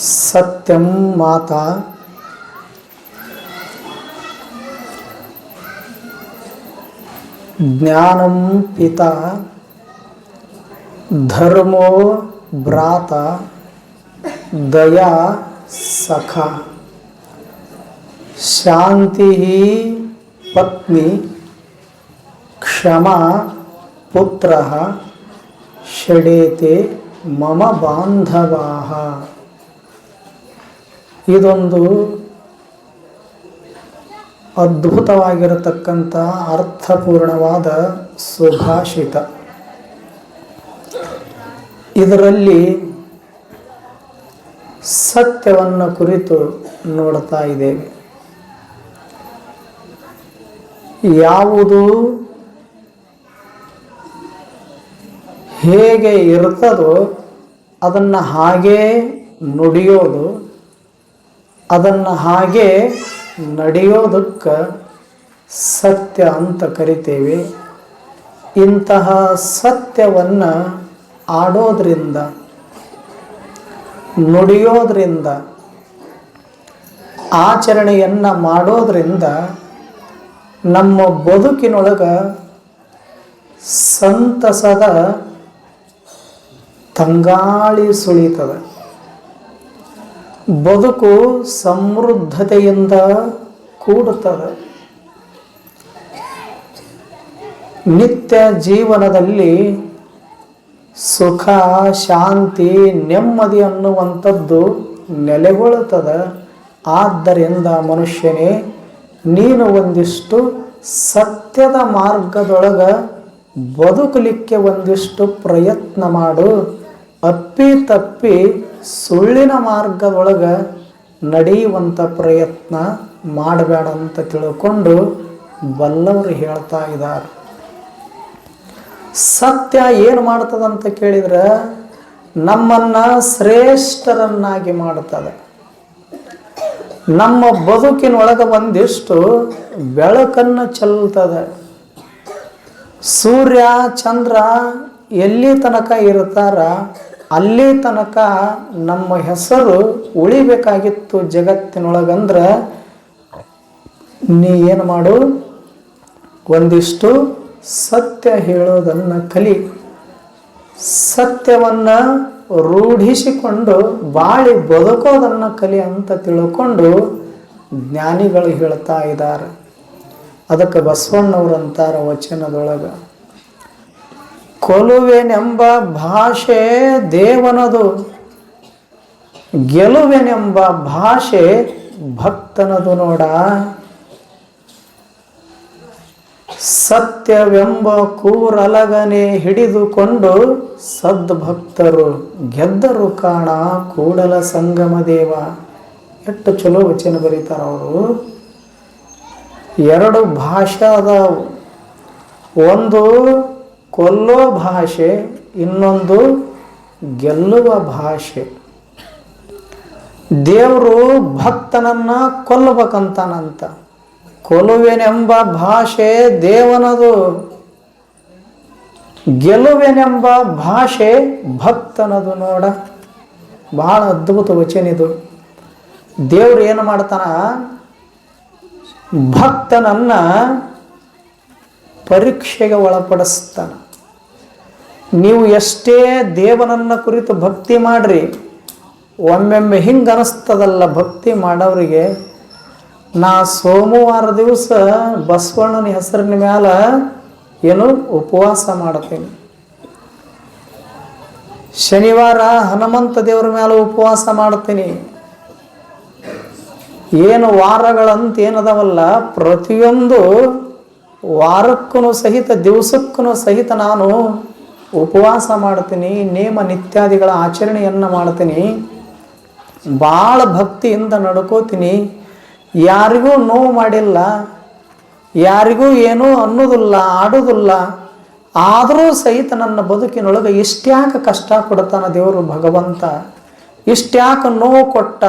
सत्यं माता ज्ञानं पिता धर्मो भ्राता दया सखा शांति पत्नी क्षमा पुत्रः षडेते मम बांधवाः। ಇದೊಂದು ಅದ್ಭುತವಾಗಿರತಕ್ಕಂಥ ಅರ್ಥಪೂರ್ಣವಾದ ಸುಭಾಷಿತ. ಇದರಲ್ಲಿ ಸತ್ಯವನ್ನು ಕುರಿತು ನೋಡ್ತಾ ಇದ್ದೇವೆ. ಯಾವುದು ಹೇಗೆ ಇರ್ತದೋ ಅದನ್ನು ಹಾಗೇ ನುಡಿಯೋದು, ಅದನ್ನು ಹಾಗೆ ನಡೆಯೋದಕ್ಕೆ ಸತ್ಯ ಅಂತ ಕರಿತೇವೆ. ಇಂತಹ ಸತ್ಯವನ್ನು ಆಡೋದ್ರಿಂದ, ನುಡಿಯೋದ್ರಿಂದ, ಆಚರಣೆಯನ್ನು ಮಾಡೋದ್ರಿಂದ ನಮ್ಮ ಬದುಕಿನೊಳಗೆ ಸಂತಸದ ತಂಗಾಳಿ ಸುಳಿತದೆ. ಬದುಕು ಸಮೃದ್ಧತೆಯಿಂದ ಕೂಡುತ್ತದೆ. ನಿತ್ಯ ಜೀವನದಲ್ಲಿ ಸುಖ, ಶಾಂತಿ, ನೆಮ್ಮದಿ ಅನ್ನುವಂಥದ್ದು ನೆಲೆಗೊಳ್ಳುತ್ತದೆ. ಆದ್ದರಿಂದ ಮನುಷ್ಯನೇ, ನೀನು ಒಂದಿಷ್ಟು ಸತ್ಯದ ಮಾರ್ಗದೊಳಗೆ ಬದುಕಲಿಕ್ಕೆ ಒಂದಿಷ್ಟು ಪ್ರಯತ್ನ ಮಾಡು. ಅಪ್ಪಿ ತಪ್ಪಿ ಸುಳ್ಳಿನ ಮಾರ್ಗದೊಳಗೆ ನಡೆಯುವಂಥ ಪ್ರಯತ್ನ ಮಾಡಬೇಡ ಅಂತ ತಿಳ್ಕೊಂಡು ಬಲ್ಲವರು ಹೇಳ್ತಾ ಇದ್ದಾರೆ. ಸತ್ಯ ಏನು ಮಾಡ್ತದಂತ ಕೇಳಿದ್ರೆ ನಮ್ಮನ್ನು ಶ್ರೇಷ್ಠರನ್ನಾಗಿ ಮಾಡ್ತದೆ. ನಮ್ಮ ಬದುಕಿನೊಳಗೆ ಒಂದಿಷ್ಟು ಬೆಳಕನ್ನು ಚೆಲ್ತದೆ. ಸೂರ್ಯ ಚಂದ್ರ ಎಲ್ಲಿ ತನಕ ಇರ್ತಾರ ಅಲ್ಲಿ ತನಕ ನಮ್ಮ ಹೆಸರು ಉಳಿಬೇಕಾಗಿತ್ತು ಜಗತ್ತಿನೊಳಗಂದ್ರೆ ನೀ ಏನು ಮಾಡು, ಒಂದಿಷ್ಟು ಸತ್ಯ ಹೇಳೋದನ್ನು ಕಲಿ. ಸತ್ಯವನ್ನು ರೂಢಿಸಿಕೊಂಡು ಬಾಳಿ ಬದುಕೋದನ್ನು ಕಲಿ ಅಂತ ತಿಳ್ಕೊಂಡು ಜ್ಞಾನಿಗಳು ಹೇಳ್ತಾ ಇದ್ದಾರೆ. ಅದಕ್ಕೆ ಬಸವಣ್ಣವರಂತಾರ ವಚನದೊಳಗೆ, ಕೊಲುವೆನೆಂಬ ಭಾಷೆ ದೇವನದು, ಗೆಲುವೆನೆಂಬ ಭಾಷೆ ಭಕ್ತನದು ನೋಡ. ಸತ್ಯವೆಂಬ ಕೂರಲಗನೆ ಹಿಡಿದುಕೊಂಡು ಸದ್ಭಕ್ತರು ಗೆದ್ದರು ಕಾಣ ಕೂಡಲ ಸಂಗಮ ದೇವ. ಎಷ್ಟು ಚಲೋ ವಚನ ಬರೀತಾರ ಅವರು. ಎರಡು ಭಾಷೆ ಅದಾವು. ಒಂದು ಕೊಲ್ಲೋ ಭಾಷೆ, ಇನ್ನೊಂದು ಗೆಲ್ಲುವ ಭಾಷೆ. ದೇವರು ಭಕ್ತನನ್ನ ಕೊಲ್ಲಬೇಕಂತಾನಂತ. ಕೊಲ್ಲುವೆನೆಂಬ ಭಾಷೆ ದೇವನದು, ಗೆಲುವೆನೆಂಬ ಭಾಷೆ ಭಕ್ತನದು ನೋಡ. ಬಹಳ ಅದ್ಭುತ ವಚನ ಇದು. ದೇವ್ರು ಏನು ಮಾಡ್ತಾನ, ಭಕ್ತನನ್ನ ಪರೀಕ್ಷೆಗೆ ಒಳಪಡಿಸ್ತಾನ. ನೀವು ಎಷ್ಟೇ ದೇವನನ್ನ ಕುರಿತು ಭಕ್ತಿ ಮಾಡ್ರಿ, ಒಮ್ಮೆಮ್ಮೆ ಹಿಂಗೆ ಅನಿಸ್ತದಲ್ಲ ಭಕ್ತಿ ಮಾಡೋರಿಗೆ, ನಾ ಸೋಮವಾರ ದಿವಸ ಬಸವಣ್ಣನ ಹೆಸರಿನ ಮ್ಯಾಲ ಏನು ಉಪವಾಸ ಮಾಡ್ತೀನಿ, ಶನಿವಾರ ಹನುಮಂತ ದೇವ್ರ ಮ್ಯಾಲ ಉಪವಾಸ ಮಾಡ್ತೀನಿ. ಏನು ವಾರಗಳಂತ ಏನದವಲ್ಲ, ಪ್ರತಿಯೊಂದು ವಾರಕ್ಕೂ ಸಹಿತ ದಿವಸಕ್ಕೂ ಸಹಿತ ನಾನು ಉಪವಾಸ ಮಾಡ್ತೀನಿ, ನೇಮ ನಿತ್ಯಾದಿಗಳ ಆಚರಣೆಯನ್ನು ಮಾಡ್ತೀನಿ, ಭಾಳ ಭಕ್ತಿಯಿಂದ ನಡ್ಕೋತೀನಿ. ಯಾರಿಗೂ ನೋವು ಮಾಡಿಲ್ಲ, ಯಾರಿಗೂ ಏನೂ ಅನ್ನೋದಿಲ್ಲ, ಆಡೋದಿಲ್ಲ. ಆದರೂ ಸಹಿತ ನನ್ನ ಬದುಕಿನೊಳಗೆ ಇಷ್ಟ್ಯಾಕೆ ಕಷ್ಟ ಕೊಡ್ತಾನ ದೇವರು ಭಗವಂತ, ಇಷ್ಟ್ಯಾಕೆ ನೋವು ಕೊಟ್ಟ,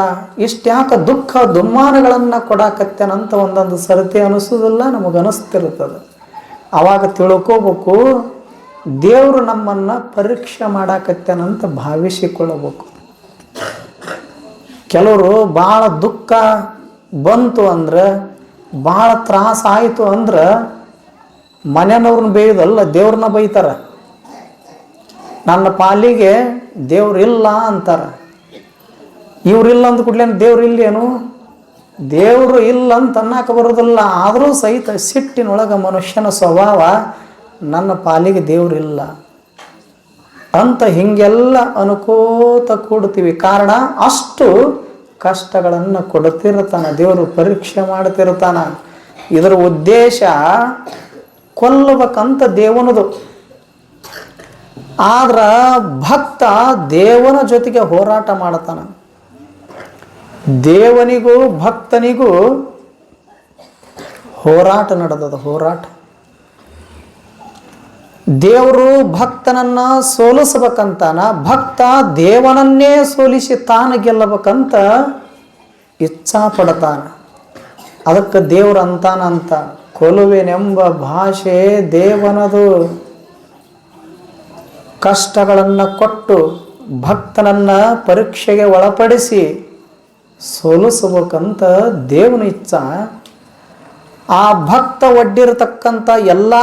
ಇಷ್ಟ್ಯಾಕೆ ದುಃಖ ದುಮ್ಮಾನಗಳನ್ನು ಕೊಡಾಕತ್ತೇನಂತ ಒಂದೊಂದು ಸರತಿ ಅನಿಸೋದಿಲ್ಲ, ನಮಗನಿಸ್ತಿರ್ತದೆ. ಆವಾಗ ತಿಳ್ಕೋಬೇಕು, ದೇವರು ನಮ್ಮನ್ನು ಪರೀಕ್ಷೆ ಮಾಡಾಕತ್ತೇನಂತ ಭಾವಿಸಿಕೊಳ್ಳಬೇಕು. ಕೆಲವರು ಭಾಳ ದುಃಖ ಬಂತು ಅಂದ್ರೆ, ಭಾಳ ತ್ರಾಸ ಆಯಿತು ಅಂದ್ರೆ ಮನೆಯವ್ರನ್ನ ಬೈದಲ್ಲ ದೇವ್ರನ್ನ ಬೈತಾರೆ. ನನ್ನ ಪಾಲಿಗೆ ದೇವ್ರಿಲ್ಲ ಅಂತಾರೆ. ಇವ್ರಿಲ್ಲ ಅಂದ ಕೂಡಲೇ ದೇವ್ರು ಇಲ್ಲೇನು? ದೇವರು ಇಲ್ಲ ಅಂತ ಅನ್ನಕ್ಕೆ ಬರೋದಿಲ್ಲ. ಆದರೂ ಸಹಿತ ಸಿಟ್ಟಿನೊಳಗೆ ಮನುಷ್ಯನ ಸ್ವಭಾವ, ನನ್ನ ಪಾಲಿಗೆ ದೇವ್ರಿಲ್ಲ ಅಂತ ಹಿಂಗೆಲ್ಲ ಅನ್ಕೋತ ಕೂಡ್ತೀವಿ. ಕಾರಣ ಅಷ್ಟು ಕಷ್ಟಗಳನ್ನು ಕೊಡ್ತಿರ್ತಾನ ದೇವರು, ಪರೀಕ್ಷೆ ಮಾಡ್ತಿರ್ತಾನ. ಇದರ ಉದ್ದೇಶ ಕೊಲ್ಲಬೇಕಂತ ದೇವನದು. ಆದ್ರೆ ಭಕ್ತ ದೇವನ ಜೊತೆಗೆ ಹೋರಾಟ ಮಾಡ್ತಾನ. ದೇವನಿಗೂ ಭಕ್ತನಿಗೂ ಹೋರಾಟ ನಡೆದದ. ಹೋರಾಟ ದೇವರು ಭಕ್ತನನ್ನ ಸೋಲಿಸ್ಬೇಕಂತಾನ, ಭಕ್ತ ದೇವನನ್ನೇ ಸೋಲಿಸಿ ತಾನು ಗೆಲ್ಲಬೇಕಂತ ಇಚ್ಛಾ ಪಡ್ತಾನ. ಅದಕ್ಕೆ ದೇವ್ರು ಅಂತಾನಂತ, ಕೊಲುವೆನೆಂಬ ಭಾಷೆ ದೇವನದು. ಕಷ್ಟಗಳನ್ನು ಕೊಟ್ಟು ಭಕ್ತನನ್ನ ಪರೀಕ್ಷೆಗೆ ಒಳಪಡಿಸಿ ಸೋಲಿಸಬೇಕಂತ ದೇವನ ಇಚ್ಛಾ. ಆ ಭಕ್ತ ಒಡ್ಡಿರತಕ್ಕಂಥ ಎಲ್ಲ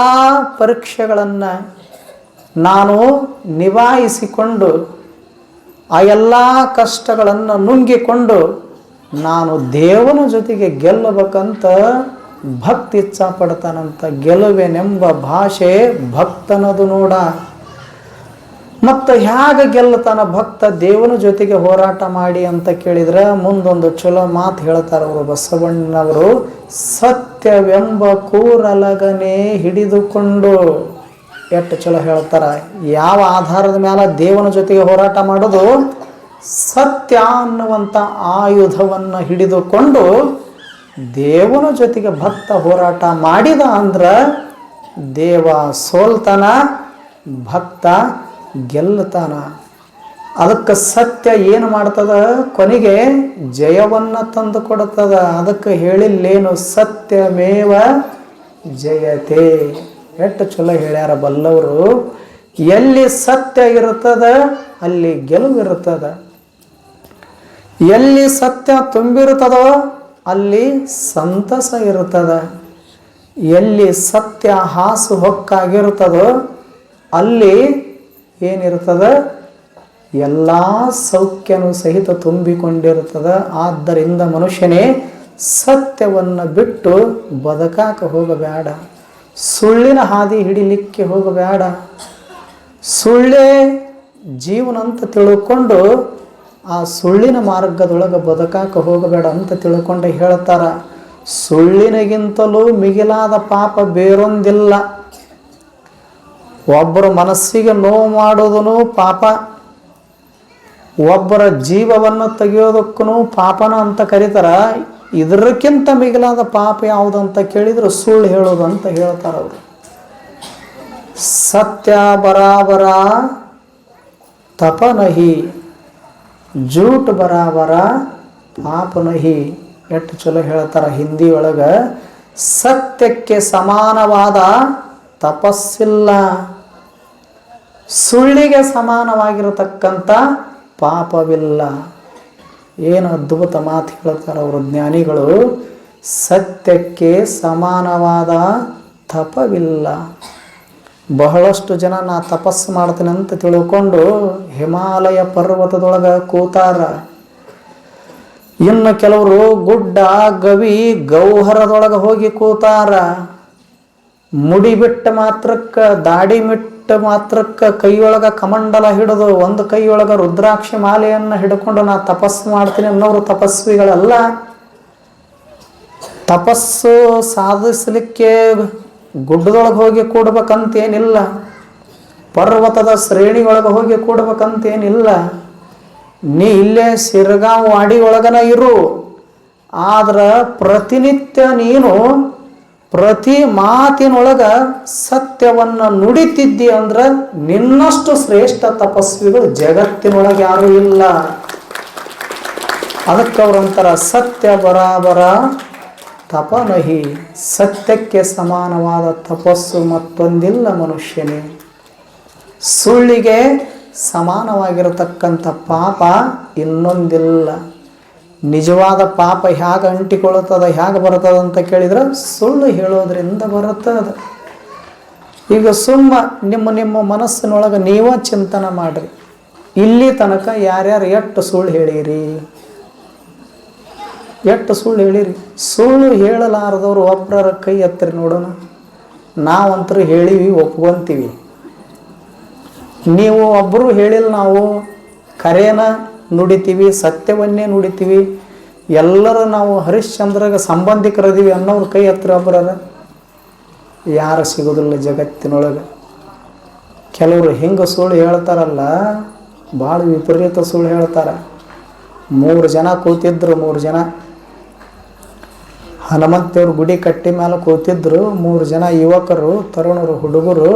ಪರೀಕ್ಷೆಗಳನ್ನು ನಾನು ನಿಭಾಯಿಸಿಕೊಂಡು, ಆ ಎಲ್ಲ ಕಷ್ಟಗಳನ್ನು ನುಂಗಿಕೊಂಡು ನಾನು ದೇವನ ಜೊತೆಗೆ ಗೆಲ್ಲಬೇಕಂತ ಭಕ್ತ ಇಚ್ಛಾ ಪಡ್ತಾನಂತ. ಗೆಲುವೆನೆಂಬ ಭಾಷೆ ಭಕ್ತನದು ನೋಡ. ಮತ್ತು ಹೇಗೆ ಗೆಲ್ಲತಾನ ಭಕ್ತ ದೇವನ ಜೊತೆಗೆ ಹೋರಾಟ ಮಾಡಿ ಅಂತ ಕೇಳಿದ್ರೆ, ಮುಂದೊಂದು ಚಲೋ ಮಾತು ಹೇಳ್ತಾರೆ ಅವರು ಬಸವಣ್ಣನವರು. ಸತ್ಯವೆಂಬ ಕೂರಲಗನೆ ಹಿಡಿದುಕೊಂಡು. ಎಷ್ಟು ಚಲೋ ಹೇಳ್ತಾರ. ಯಾವ ಆಧಾರದ ಮೇಲೆ ದೇವನ ಜೊತೆಗೆ ಹೋರಾಟ ಮಾಡೋದು? ಸತ್ಯ ಅನ್ನುವಂಥ ಆಯುಧವನ್ನು ಹಿಡಿದುಕೊಂಡು ದೇವನ ಜೊತೆಗೆ ಭಕ್ತ ಹೋರಾಟ ಮಾಡಿದ ಅಂದ್ರೆ ದೇವ ಸೋಲ್ತಾನ, ಭಕ್ತ ಗೆಲ್ಲತಾನ. ಅದಕ್ಕೆ ಸತ್ಯ ಏನು ಮಾಡ್ತದ? ಕೊನೆಗೆ ಜಯವನ್ನು ತಂದು ಕೊಡುತ್ತದ. ಅದಕ್ಕೆ ಹೇಳಿಲ್ಲೇನು? ಸತ್ಯಮೇವ ಜಯತೆ. ಎಷ್ಟು ಚಲೋ ಹೇಳ್ಯಾರ ಬಲ್ಲವರು. ಎಲ್ಲಿ ಸತ್ಯ ಇರುತ್ತದ ಅಲ್ಲಿ ಗೆಲುವಿರುತ್ತದ. ಎಲ್ಲಿ ಸತ್ಯ ತುಂಬಿರುತ್ತದೋ ಅಲ್ಲಿ ಸಂತಸ ಇರುತ್ತದ. ಎಲ್ಲಿ ಸತ್ಯ ಹಾಸು ಹೊಕ್ಕಾಗಿರುತ್ತದೋ ಅಲ್ಲಿ ಏನಿರ್ತದ? ಎಲ್ಲ ಸೌಖ್ಯನೂ ಸಹಿತ ತುಂಬಿಕೊಂಡಿರುತ್ತದೆ. ಆದ್ದರಿಂದ ಮನುಷ್ಯನೇ ಸತ್ಯವನ್ನು ಬಿಟ್ಟು ಬದುಕಾಕ ಹೋಗಬೇಡ. ಸುಳ್ಳಿನ ಹಾದಿ ಹಿಡಿಲಿಕ್ಕೆ ಹೋಗಬೇಡ. ಸುಳ್ಳೇ ಜೀವನ ಅಂತ ತಿಳ್ಕೊಂಡು ಆ ಸುಳ್ಳಿನ ಮಾರ್ಗದೊಳಗೆ ಬದುಕಾಕ ಹೋಗಬೇಡ ಅಂತ ತಿಳ್ಕೊಂಡು ಹೇಳ್ತಾರ. ಸುಳ್ಳಿನಗಿಂತಲೂ ಮಿಗಿಲಾದ ಪಾಪ ಬೇರೊಂದಿಲ್ಲ. ಒಬ್ಬರ ಮನಸ್ಸಿಗೆ ನೋವು ಮಾಡೋದೂ ಪಾಪ, ಒಬ್ಬರ ಜೀವವನ್ನು ತೆಗೆಯೋದಕ್ಕೂ ಪಾಪನ ಅಂತ ಕರೀತಾರ. ಇದಕ್ಕಿಂತ ಮಿಗಿಲಾದ ಪಾಪ ಯಾವುದಂತ ಕೇಳಿದ್ರು ಸುಳ್ಳು ಹೇಳೋದು ಅಂತ ಹೇಳ್ತಾರ ಅವರು. ಸತ್ಯ ಬರಾಬರ ತಪ ನಹಿ, ಜೂಟ್ ಬರಾಬರ ಪಾಪ ನಹಿ. ಎಷ್ಟು ಚಲೋ ಹೇಳ್ತಾರ ಹಿಂದಿ ಒಳಗೆ. ಸತ್ಯಕ್ಕೆ ಸಮಾನವಾದ ತಪಸ್ಸಿಲ್ಲ, ಸುಳ್ಳಿಗೆ ಸಮಾನವಾಗಿರತಕ್ಕಂಥ ಪಾಪವಿಲ್ಲ. ಏನು ಅದ್ಭುತ ಮಾತು ಹೇಳ್ತಾರೆ ಅವರು ಜ್ಞಾನಿಗಳು. ಸತ್ಯಕ್ಕೆ ಸಮಾನವಾದ ತಪವಿಲ್ಲ. ಬಹಳಷ್ಟು ಜನ ನಾ ತಪಸ್ಸು ಮಾಡ್ತೀನಿ ಅಂತ ತಿಳ್ಕೊಂಡು ಹಿಮಾಲಯ ಪರ್ವತದೊಳಗೆ ಕೂತಾರ. ಇನ್ನು ಕೆಲವರು ಗುಡ್ಡ ಗವಿ ಗೌಹರದೊಳಗೆ ಹೋಗಿ ಕೂತಾರ. ಮುಡಿ ಬಿಟ್ಟ ಮಾತ್ರಕ್ಕೆ, ದಾಡಿ ಬಿಟ್ಟ ಮಾತ್ರಕ್ಕೆ ಕೈಯೊಳಗ ಕಮಂಡಲ ಹಿಡಿದು ಒಂದು ಕೈಯೊಳಗ ರುದ್ರಾಕ್ಷಿ ಮಾಲೆಯನ್ನು ಹಿಡ್ಕೊಂಡು ನಾ ತಪಸ್ಸು ಮಾಡ್ತೀನಿ ಅನ್ನೋರು ತಪಸ್ವಿಗಳಲ್ಲ. ತಪಸ್ಸು ಸಾಧಿಸಲಿಕ್ಕೆ ಗುಡ್ಡದೊಳಗೆ ಹೋಗಿ ಕೂಡ್ಬೇಕಂತೇನಿಲ್ಲ, ಪರ್ವತದ ಶ್ರೇಣಿಯೊಳಗೆ ಹೋಗಿ ಕೂಡ್ಬೇಕಂತೇನಿಲ್ಲ. ನೀ ಇಲ್ಲೇ ಸಿರಗಾಂವ್ ವಾಡಿ ಒಳಗನ ಇರು. ಆದ್ರೆ ಪ್ರತಿನಿತ್ಯ ನೀನು ಪ್ರತಿ ಮಾತಿನೊಳಗ ಸತ್ಯವನ್ನು ನುಡಿತಿದ್ದಿ ಅಂದ್ರೆ ನಿನ್ನಷ್ಟು ಶ್ರೇಷ್ಠ ತಪಸ್ವಿಗಳು ಜಗತ್ತಿನೊಳಗೆ ಯಾರೂ ಇಲ್ಲ. ಅದಕ್ಕೆ ಅವರಂತರ ಸತ್ಯ ಬರಾಬರ ತಪ ನಹಿ. ಸತ್ಯಕ್ಕೆ ಸಮಾನವಾದ ತಪಸ್ಸು ಮತ್ತೊಂದಿಲ್ಲ ಮನುಷ್ಯನೇ. ಸುಳ್ಳಿಗೆ ಸಮಾನವಾಗಿರತಕ್ಕಂಥ ಪಾಪ ಇನ್ನೊಂದಿಲ್ಲ. ನಿಜವಾದ ಪಾಪ ಹೇಗೆ ಅಂಟಿಕೊಳ್ಳುತ್ತದ, ಹೇಗೆ ಬರ್ತದ ಅಂತ ಕೇಳಿದ್ರೆ ಸುಳ್ಳು ಹೇಳೋದ್ರಿಂದ ಬರುತ್ತದೆ. ಈಗ ಸುಮ್ಮ ನಿಮ್ಮ ಮನಸ್ಸಿನೊಳಗೆ ನೀವ ಚಿಂತನೆ ಮಾಡಿರಿ, ಇಲ್ಲಿ ತನಕ ಯಾರ್ಯಾರು ಎಷ್ಟು ಸುಳ್ಳು ಹೇಳಿರಿ, ಎಷ್ಟು ಸುಳ್ಳು ಹೇಳಿರಿ. ಸುಳ್ಳು ಹೇಳಲಾರದವ್ರು ಒಬ್ಬರ ಕೈ ಎತ್ತರಿ ನೋಡೋಣ. ನಾವಂತರೂ ಹೇಳಿವಿ, ಒಪ್ಕೊಂತೀವಿ. ನೀವು ಒಬ್ಬರು ಹೇಳಿಲ್ಲ, ನಾವು ಕರೆನ ನುಡಿತೀವಿ, ಸತ್ಯವನ್ನೇ ನುಡಿತೀವಿ, ಎಲ್ಲರೂ ನಾವು ಹರಿಶ್ಚಂದ್ರಗೆ ಸಂಬಂಧಿಕರದೀವಿ ಅನ್ನೋರು ಕೈ ಎತ್ತರಿ ಒಬ್ಬರ ಯಾರು ಸಿಗೋದಿಲ್ಲ ಜಗತ್ತಿನೊಳಗೆ. ಕೆಲವರು ಹಿಂಗೆ ಸುಳ್ಳು ಹೇಳ್ತಾರಲ್ಲ, ಭಾಳ ವಿಪರೀತ ಸುಳ್ಳು ಹೇಳ್ತಾರೆ. 3 ಜನ ಕೂತಿದ್ರು, 3 ಜನ ಹನುಮಂತೇವ್ರ ಗುಡಿ ಕಟ್ಟಿ ಮೇಲೆ ಕೂತಿದ್ರು. 3 ಜನ ಯುವಕರು, ತರುಣರು, ಹುಡುಗರು.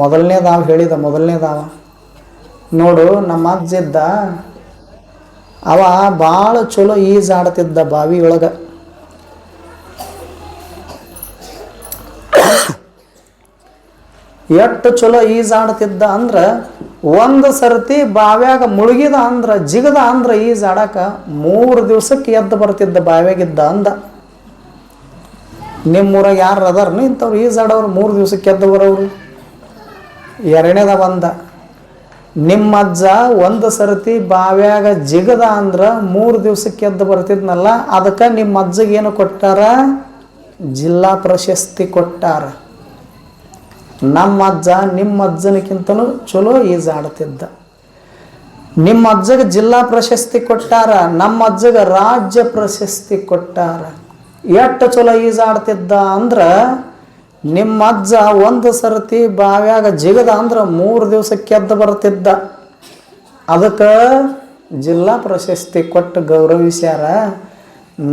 ಮೊದಲನೇದಾವ ಹೇಳಿದ, ಮೊದಲನೇದಾವ ನೋಡು, ನಮ್ಮ ಅಜ್ಜಿದ್ದ, ಅವ ಭಾಳ ಚಲೋ ಈಜಾಡ್ತಿದ್ದ ಬಾವಿಯೊಳಗೆ. ಎಷ್ಟು ಚಲೋ ಈಜಾಡ್ತಿದ್ದ ಅಂದ್ರೆ, ಒಂದು ಸರ್ತಿ ಬಾವ್ಯಾಗ ಮುಳುಗಿದ ಅಂದ್ರೆ, ಜಿಗದ ಅಂದ್ರೆ ಈಜಾಡಕ 3 ದಿವಸಕ್ಕೆ ಎದ್ದು ಬರ್ತಿದ್ದ ಬಾವ್ಯಾಗಿದ್ದ ಅಂದ. ನಿಮ್ಮೂರಾಗ ಯಾರು ಅದಾರನು ಇಂಥವ್ರು ಈಜಾಡೋರು 3 ದಿವಸಕ್ಕೆ ಎದ್ದು ಬರೋರು? ಎರಡನೇದ ಬಂದ, ನಿಮ್ಮ ಅಜ್ಜ ಒಂದು ಸರ್ತಿ ಬಾವ್ಯಾಗ ಜಿಗದ ಅಂದ್ರೆ 3 ದಿವಸಕ್ಕೆ ಎದ್ದು ಬರ್ತಿದ್ನಲ್ಲ, ಅದಕ್ಕೆ ನಿಮ್ಮ ಅಜ್ಜಗೆ ಏನು ಕೊಟ್ಟಾರ? ಜಿಲ್ಲಾ ಪ್ರಶಸ್ತಿ ಕೊಟ್ಟಾರ. ನಮ್ಮ ಅಜ್ಜ ನಿಮ್ಮ ಅಜ್ಜನಕ್ಕಿಂತಲೂ ಚಲೋ ಈಜಾಡ್ತಿದ್ದ. ನಿಮ್ಮ ಅಜ್ಜಗೆ ಜಿಲ್ಲಾ ಪ್ರಶಸ್ತಿ ಕೊಟ್ಟಾರ, ನಮ್ಮ ಅಜ್ಜಗೆ ರಾಜ್ಯ ಪ್ರಶಸ್ತಿ ಕೊಟ್ಟಾರ. ಎಷ್ಟು ಚಲೋ ಈಜಾಡ್ತಿದ್ದ ಅಂದ್ರೆ, ನಿಮ್ಮ ಅಜ್ಜ ಒಂದು ಸರ್ತಿ ಬಾವ್ಯಾಗ ಜಿಗದ ಅಂದ್ರೆ 3 ದಿವಸಕ್ಕೆ ಎದ್ದು ಬರ್ತಿದ್ದ. ಅದಕ್ಕೆ ಜಿಲ್ಲಾ ಪ್ರಶಸ್ತಿ ಕೊಟ್ಟು ಗೌರವಿಸ್ಯಾರ.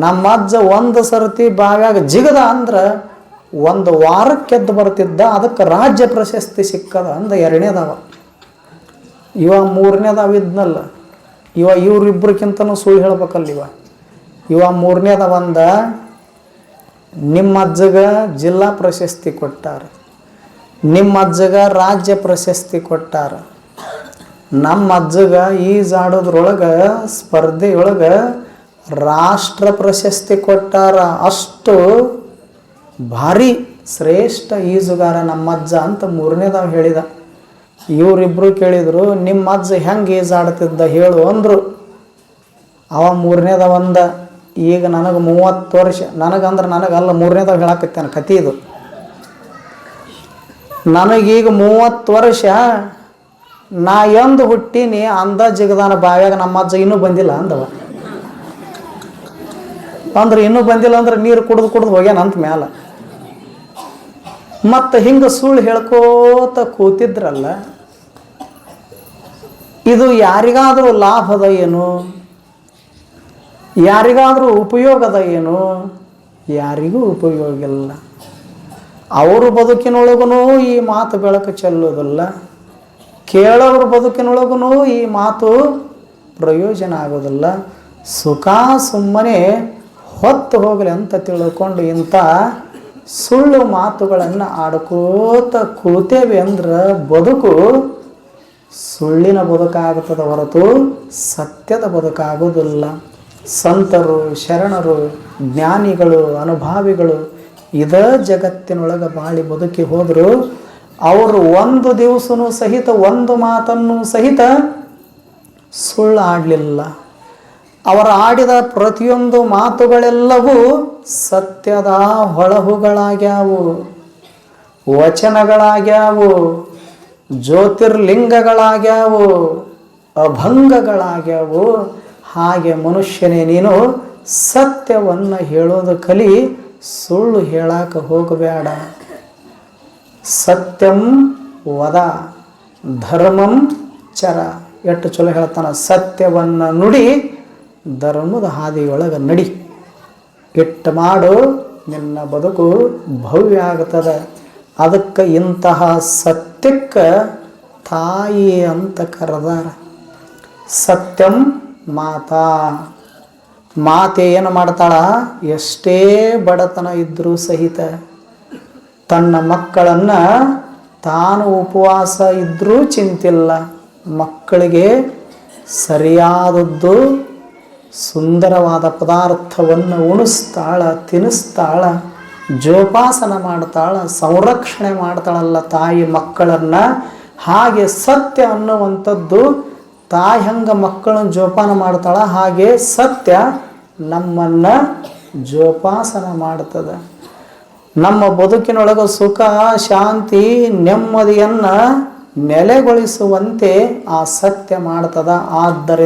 ನಮ್ಮ ಅಜ್ಜ ಒಂದು ಸರ್ತಿ ಬಾವ್ಯಾಗ ಜಿಗದ ಅಂದ್ರೆ 1 ವಾರಕ್ಕೆ ಎದ್ದು ಬರ್ತಿದ್ದ, ಅದಕ್ಕೆ ರಾಜ್ಯ ಪ್ರಶಸ್ತಿ ಸಿಕ್ಕದ ಅಂದ. ಎರಡನೇದವ. ಇವ 3ನೇದವ ಇದ್ನಲ್ಲ, ಇವರಿಬ್ಬರಿಗಿಂತನೂ ಸುಳ್ಳು ಹೇಳ್ಬೇಕಲ್ಲ. ಇವ 3ನೇದವ ಅಂದ, ನಿಮ್ಮ ಅಜ್ಜಗ ಜಿಲ್ಲಾ ಪ್ರಶಸ್ತಿ ಕೊಟ್ಟಾರ, ನಿಮ್ಮ ಅಜ್ಜಗ ರಾಜ್ಯ ಪ್ರಶಸ್ತಿ ಕೊಟ್ಟಾರ, ನಮ್ಮ ಅಜ್ಜಗ ಈಜಾಡೋದ್ರೊಳಗೆ ಸ್ಪರ್ಧೆಯೊಳಗೆ ರಾಷ್ಟ್ರ ಪ್ರಶಸ್ತಿ ಕೊಟ್ಟಾರ. ಅಷ್ಟು ಭಾರಿ ಶ್ರೇಷ್ಠ ಈಜುಗಾರ ನಮ್ಮ ಅಜ್ಜ ಅಂತ 3ನೇದವ ಹೇಳಿದ. ಇವರಿಬ್ಬರು ಕೇಳಿದರು, ನಿಮ್ಮ ಅಜ್ಜ ಹೆಂಗೆ ಈಜಾಡ್ತಿದ್ದ ಹೇಳು ಅಂದರು. ಅವ 3ನೇದವ ಅಂದ, ಈಗ ನನಗೆ 30 ವರ್ಷ, ನನಗಂದ್ರೆ ನನಗಲ್ಲ, 3ನೇದವ ಹೇಳಕತ್ತೇನೆ ಕತೆ ಇದು. ನನಗೀಗ 30 ವರ್ಷ, ನಾ ಎಂದು ಹುಟ್ಟೀನಿ ಅಂದ ಜಿಗದಾನ ಬಾವ್ಯಾಗ ನಮ್ಮ ಅಜ್ಜ ಇನ್ನೂ ಬಂದಿಲ್ಲ ಅಂದವ. ಅಂದ್ರೆ ಇನ್ನೂ ಬಂದಿಲ್ಲ ಅಂದ್ರೆ ನೀರು ಕುಡ್ದು ಹೋಗ್ಯಾನಂತ ಮ್ಯಾಲ. ಮತ್ತು ಹಿಂಗೆ ಸುಳ್ಳು ಹೇಳ್ಕೋತ ಕೂತಿದ್ರಲ್ಲ, ಇದು ಯಾರಿಗಾದರೂ ಲಾಭದ ಏನು, ಯಾರಿಗಾದರೂ ಉಪಯೋಗದ ಏನು? ಯಾರಿಗೂ ಉಪಯೋಗ ಇಲ್ಲ. ಅವ್ರ ಬದುಕಿನೊಳಗೂ ಈ ಮಾತು ಬೆಳಕು ಚೆಲ್ಲೋದಿಲ್ಲ, ಕೇಳೋರ ಬದುಕಿನೊಳಗೂ ಈ ಮಾತು ಪ್ರಯೋಜನ ಆಗೋದಿಲ್ಲ. ಸುಖ ಸುಮ್ಮನೆ ಹೊತ್ತು ಹೋಗಲಿ ಅಂತ ತಿಳ್ಕೊಂಡು ಇಂಥ ಸುಳ್ಳು ಮಾತುಗಳನ್ನು ಆಡ್ಕೋತ ಕೂತೇವೆ ಅಂದ್ರೆ ಬದುಕು ಸುಳ್ಳಿನ ಬದುಕಾಗುತ್ತದೆ ಹೊರತು ಸತ್ಯದ ಬದುಕಾಗೋದಿಲ್ಲ. ಸಂತರು, ಶರಣರು, ಜ್ಞಾನಿಗಳು, ಅನುಭಾವಿಗಳು ಇದೇ ಜಗತ್ತಿನೊಳಗೆ ಬಾಳಿ ಬದುಕಿ ಹೋದರು. ಅವರು ಒಂದು ದಿವಸನೂ ಸಹಿತ, ಒಂದು ಮಾತನ್ನು ಸಹಿತ ಸುಳ್ಳು ಆಡಲಿಲ್ಲ. ಅವರು ಆಡಿದ ಪ್ರತಿಯೊಂದು ಮಾತುಗಳೆಲ್ಲವೂ ಸತ್ಯದ ಹೊಳಹುಗಳಾಗ್ಯಾವು, ವಚನಗಳಾಗ್ಯಾವು, ಜ್ಯೋತಿರ್ಲಿಂಗಗಳಾಗ್ಯಾವು, ಅಭಂಗಗಳಾಗ್ಯಾವು. ಹಾಗೆ ಮನುಷ್ಯನೇ ನೀನು ಸತ್ಯವನ್ನು ಹೇಳೋದು ಕಲಿ, ಸುಳ್ಳು ಹೇಳಾಕ ಹೋಗಬೇಡ. ಸತ್ಯಂ ವದ ಧರ್ಮಂ ಚರ. ಎಷ್ಟು ಚಲೋ ಹೇಳ್ತಾನ, ಸತ್ಯವನ್ನು ನುಡಿ, ಧರ್ಮದ ಹಾದಿಯೊಳಗೆ ನಡಿ. ಇಟ್ಟು ಮಾಡು, ನಿನ್ನ ಬದುಕು ಭವ್ಯ ಆಗ್ತದೆ. ಅದಕ್ಕೆ ಇಂತಹ ಸತ್ಯಕ್ಕೆ ತಾಯಿ ಅಂತ ಕರೆದಾರ. ಸತ್ಯಂ ಮಾತಾ. ಮಾತೆ ಏನು ಮಾಡ್ತಾಳ? ಎಷ್ಟೇ ಬಡತನ ಇದ್ದರೂ ಸಹಿತ ತನ್ನ ಮಕ್ಕಳನ್ನು ತಾನು ಉಪವಾಸ ಇದ್ದರೂ ಚಿಂತಿಲ್ಲ, ಮಕ್ಕಳಿಗೆ ಸರಿಯಾದದ್ದು ಸುಂದರವಾದ ಪದಾರ್ಥವನ್ನು ಉಣಿಸ್ತಾಳ, ತಿನ್ನಿಸ್ತಾಳ, ಜೋಪಾಸನ ಮಾಡ್ತಾಳ, ಸಂರಕ್ಷಣೆ ಮಾಡ್ತಾಳಲ್ಲ ತಾಯಿ ಮಕ್ಕಳನ್ನು. ಹಾಗೆ ಸತ್ಯ ಅನ್ನುವಂಥದ್ದು ತಾಯಿ ಹಂಗೆ ಮಕ್ಕಳನ್ನು ಜೋಪಾನ ಮಾಡ್ತಾಳ, ಹಾಗೆ ಸತ್ಯ ನಮ್ಮನ್ನು ಜೋಪಾಸನ ಮಾಡ್ತದೆ. ನಮ್ಮ ಬದುಕಿನೊಳಗೆ ಸುಖ, ಶಾಂತಿ, ನೆಮ್ಮದಿಯನ್ನು ನೆಲೆಗೊಳಿಸುವಂತೆ ಆ ಸತ್ಯ ಮಾಡ್ತದ. ಆದ್ದರಿಂದ